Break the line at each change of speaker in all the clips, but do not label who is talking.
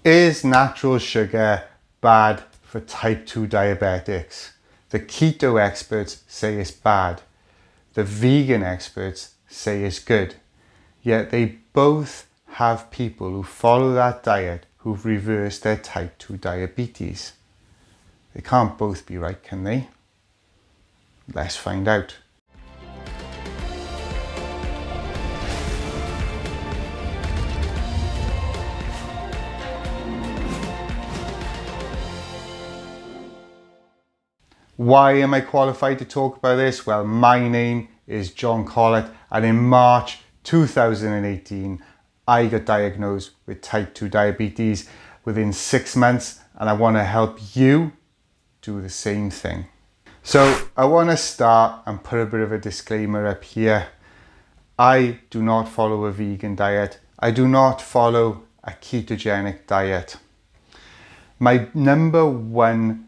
Is natural sugar bad for type 2 diabetics? The keto experts say it's bad. The vegan experts say it's good. Yet they both have people who follow that diet who've reversed their type 2 diabetes. They can't both be right, can they? Let's find out. Why am I qualified to talk about this? Well, my name is John Collett, and in March 2018, I got diagnosed with type 2 diabetes within 6 months, and I want to help you do the same thing. So I want to start and put a bit of a disclaimer up here. I do not follow a vegan diet. I do not follow a ketogenic diet. My number one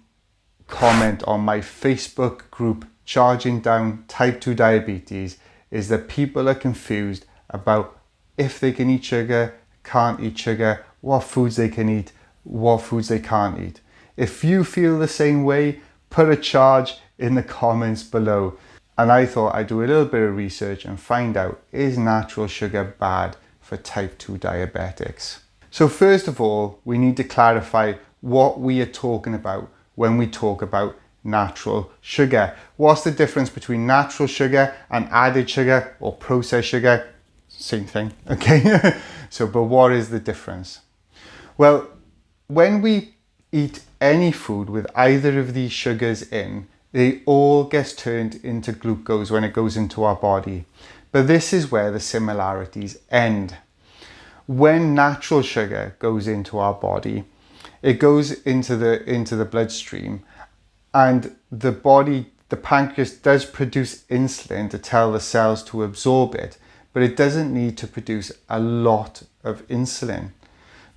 comment on my Facebook group Charging Down Type 2 Diabetes is that people are confused about if they can eat sugar, can't eat sugar, what foods they can eat, what foods they can't eat. If you feel the same way, put a charge in the comments below. And I thought I'd do a little bit of research and find out, is natural sugar bad for type 2 diabetics? So first of all, we need to clarify what we are talking about when we talk about natural sugar. What's the difference between natural sugar and added sugar or processed sugar? Same thing, okay? But what is the difference? Well, when we eat any food with either of these sugars in, they all get turned into glucose when it goes into our body. But this is where the similarities end. When natural sugar goes into our body, it goes into the bloodstream, and the pancreas does produce insulin to tell the cells to absorb it, but it doesn't need to produce a lot of insulin.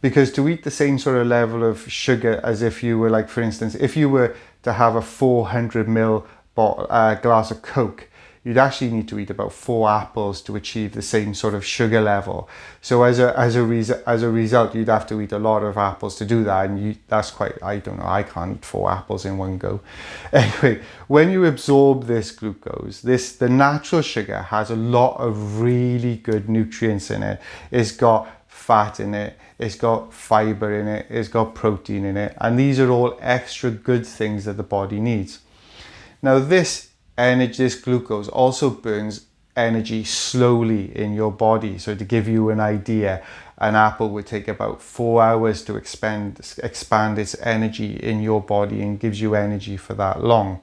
Because to eat the same sort of level of sugar as if you were, like, for instance, if you were to have a 400 ml glass of Coke, you'd actually need to eat about 4 apples to achieve the same sort of sugar level. So as a result, you'd have to eat a lot of apples to do that, and that's quite, I don't know, I can't eat 4 apples in one go. Anyway, when you absorb this glucose, the natural sugar has a lot of really good nutrients in it. It's got fat in it, it's got fiber in it, it's got protein in it, and these are all extra good things that the body needs. Now this glucose also burns energy slowly in your body. So to give you an idea, an apple would take about 4 hours to expand its energy in your body, and gives you energy for that long.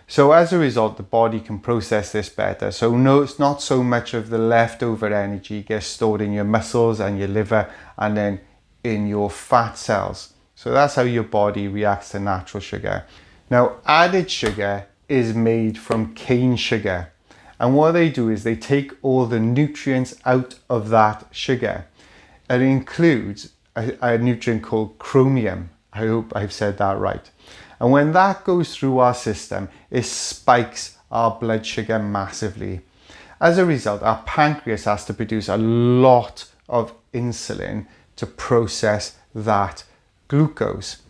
So as a result, the body can process this better. So no, it's not so much of the leftover energy gets stored in your muscles and your liver and then in your fat cells. So that's how your body reacts to natural sugar. Now, added sugar is made from cane sugar, and what they do is they take all the nutrients out of that sugar. It includes a nutrient called chromium. I hope I've said that right. And when that goes through our system, it spikes our blood sugar massively. As a result, our pancreas has to produce a lot of insulin to process that glucose.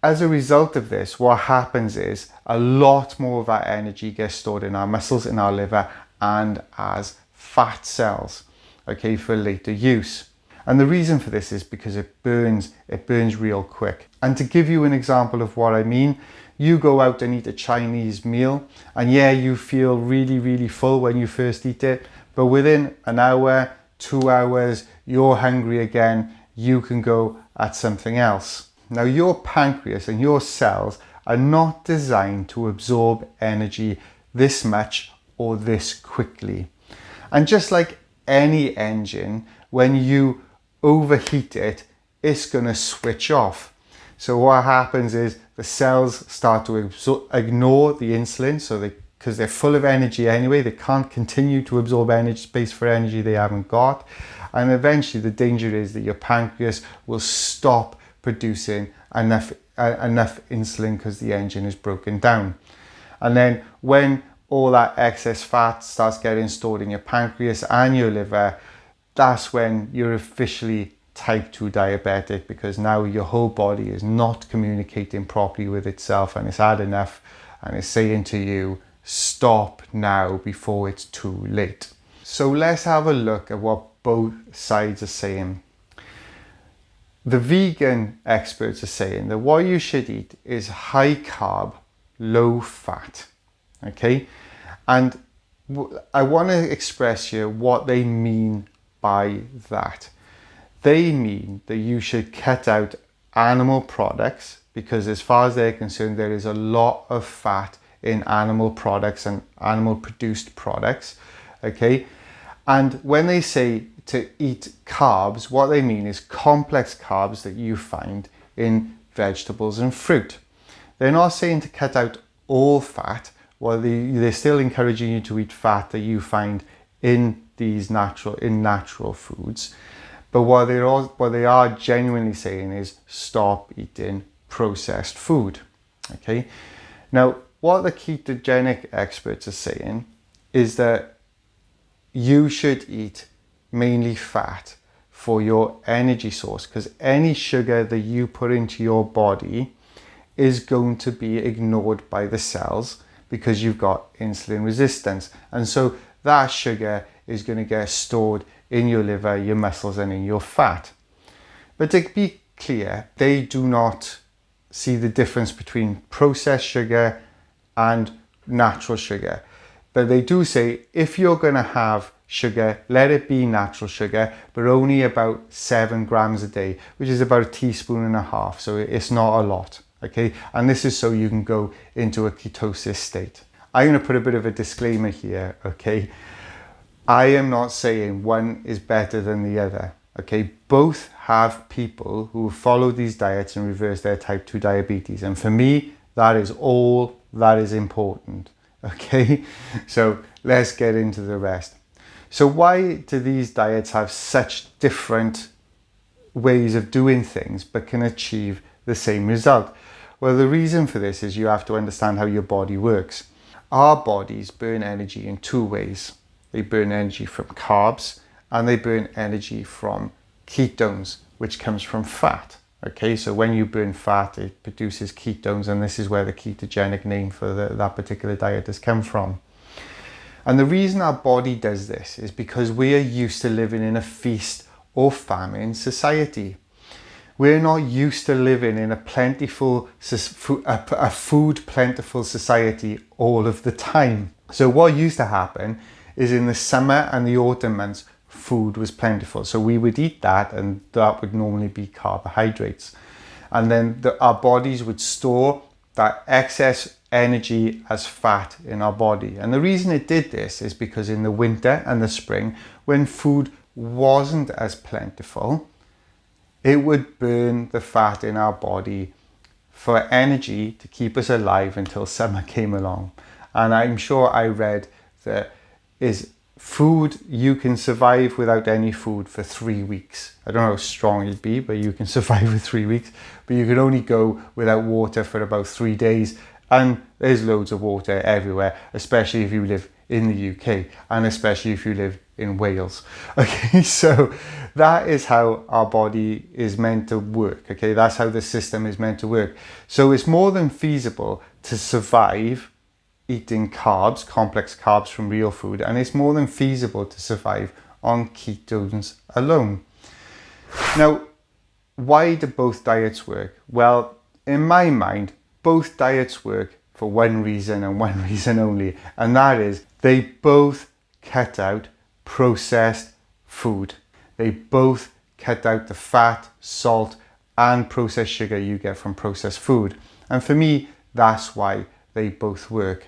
As a result of this, what happens is a lot more of that energy gets stored in our muscles, in our liver, and as fat cells, okay, for later use. And the reason for this is because it burns real quick. And to give you an example of what I mean, you go out and eat a Chinese meal, and yeah, you feel really, really full when you first eat it, but within an hour, 2 hours, you're hungry again, you can go at something else. Now, your pancreas and your cells are not designed to absorb energy this much or this quickly. And just like any engine, when you overheat it, it's going to switch off. So what happens is the cells start to ignore the insulin, because they're full of energy anyway, they can't continue to absorb space for energy they haven't got. And eventually the danger is that your pancreas will stop producing enough insulin because the engine is broken down. And then when all that excess fat starts getting stored in your pancreas and your liver, that's when you're officially type 2 diabetic, because now your whole body is not communicating properly with itself and it's had enough and it's saying to you, stop now before it's too late. So let's have a look at what both sides are saying. The vegan experts are saying that what you should eat is high carb, low fat, okay? And I want to express here what they mean by that. They mean that you should cut out animal products, because as far as they're concerned, there is a lot of fat in animal products and animal produced products, okay? And when they say to eat carbs, what they mean is complex carbs that you find in vegetables and fruit. They're not saying to cut out all fat. Well, they're still encouraging you to eat fat that you find in these natural foods. But what they are genuinely saying is stop eating processed food. Okay. Now, what the ketogenic experts are saying is that you should eat mainly fat for your energy source, because any sugar that you put into your body is going to be ignored by the cells because you've got insulin resistance. And so that sugar is going to get stored in your liver, your muscles, and in your fat. But to be clear, they do not see the difference between processed sugar and natural sugar. But they do say if you're going to have sugar, let it be natural sugar, but only about 7 grams a day, which is about a teaspoon and a half. So it's not a lot, okay? And this is so you can go into a ketosis state. I'm going to put a bit of a disclaimer here, okay? I am not saying one is better than the other, okay? Both have people who follow these diets and reverse their type 2 diabetes. And for me, that is all that is important, okay? So let's get into the rest. So why do these diets have such different ways of doing things but can achieve the same result? Well, the reason for this is you have to understand how your body works. Our bodies burn energy in two ways. They burn energy from carbs and they burn energy from ketones, which comes from fat. Okay, so when you burn fat, it produces ketones, and this is where the ketogenic name for that particular diet has come from. And the reason our body does this is because we are used to living in a feast or famine society. We're not used to living in a food plentiful society all of the time. So what used to happen is in the summer and the autumn months, food was plentiful. So we would eat that, and that would normally be carbohydrates. And then our bodies would store that excess energy as fat in our body. And the reason it did this is because in the winter and the spring, when food wasn't as plentiful, it would burn the fat in our body for energy to keep us alive until summer came along. And I'm sure I read that food, you can survive without any food for 3 weeks. I don't know how strong you'd be, but you can survive with 3 weeks. But you can only go without water for about 3 days. And there's loads of water everywhere, especially if you live in the UK and especially if you live in Wales. Okay, so that is how our body is meant to work. Okay, that's how the system is meant to work. So it's more than feasible to survive eating carbs, complex carbs from real food, and it's more than feasible to survive on ketones alone. Now, why do both diets work? Well, in my mind, both diets work for one reason and one reason only, and that is they both cut out processed food. They both cut out the fat, salt, and processed sugar you get from processed food. And for me, that's why they both work.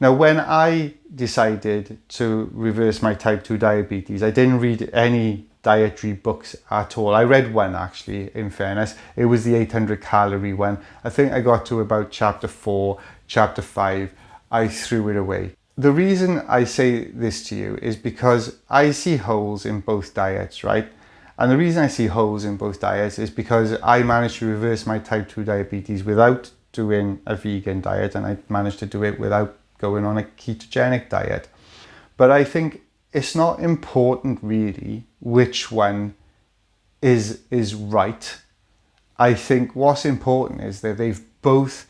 Now, when I decided to reverse my type 2 diabetes, I didn't read any dietary books at all. I read one, actually, in fairness. It was the 800 calorie one. I think I got to about chapter 4, chapter 5. I threw it away. The reason I say this to you is because I see holes in both diets, right? And the reason I see holes in both diets is because I managed to reverse my type 2 diabetes without doing a vegan diet, and I managed to do it without going on a ketogenic diet. But I think it's not important really which one is right. I think what's important is that they've both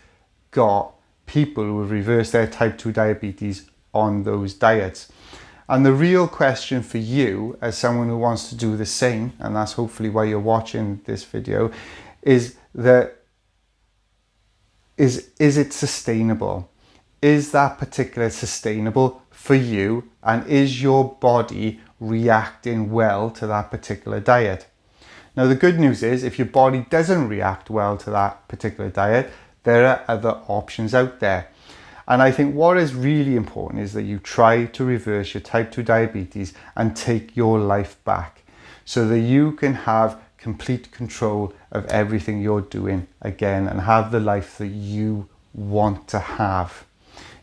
got people who have reversed their type 2 diabetes on those diets. And the real question for you, as someone who wants to do the same, and that's hopefully why you're watching this video, is that is it sustainable? Is that particular sustainable for you, and is your body reacting well to that particular diet? Now the good news is, if your body doesn't react well to that particular diet, there are other options out there. And I think what is really important is that you try to reverse your type 2 diabetes and take your life back, so that you can have complete control of everything you're doing again and have the life that you want to have.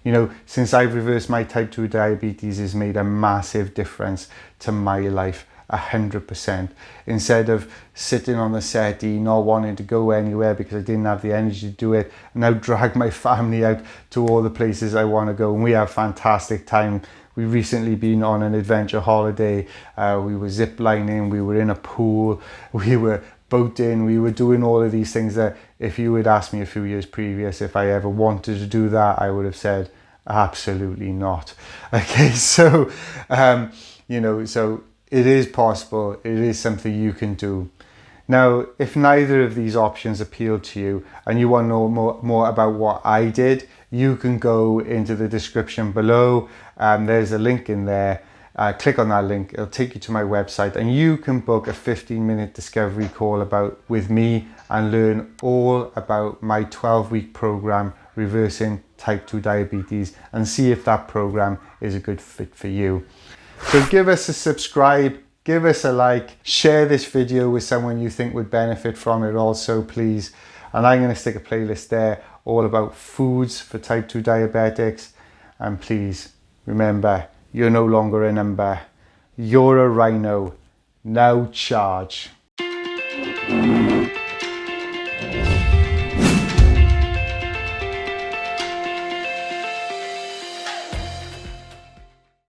You know, since I've reversed my type 2 diabetes, it's made a massive difference to my life, 100%. Instead of sitting on the settee, not wanting to go anywhere because I didn't have the energy to do it, I now drag my family out to all the places I want to go, and we have fantastic time. We've recently been on an adventure holiday. We were zip lining, we were in a pool, we were boating, we were doing all of these things that if you had asked me a few years previous if I ever wanted to do that, I would have said absolutely not. Okay, so you know, so it is possible, it is something you can do. Now, if neither of these options appeal to you and you want to know more about what I did, you can go into the description below. There's a link in there. Click on that link, it'll take you to my website, and you can book a 15-minute discovery call with me and learn all about my 12-week program, Reversing Type 2 Diabetes, and see if that program is a good fit for you. So give us a subscribe, give us a like, share this video with someone you think would benefit from it also, please. And I'm going to stick a playlist there all about foods for type 2 diabetics. And please remember, you're no longer a number. You're a rhino. Now charge.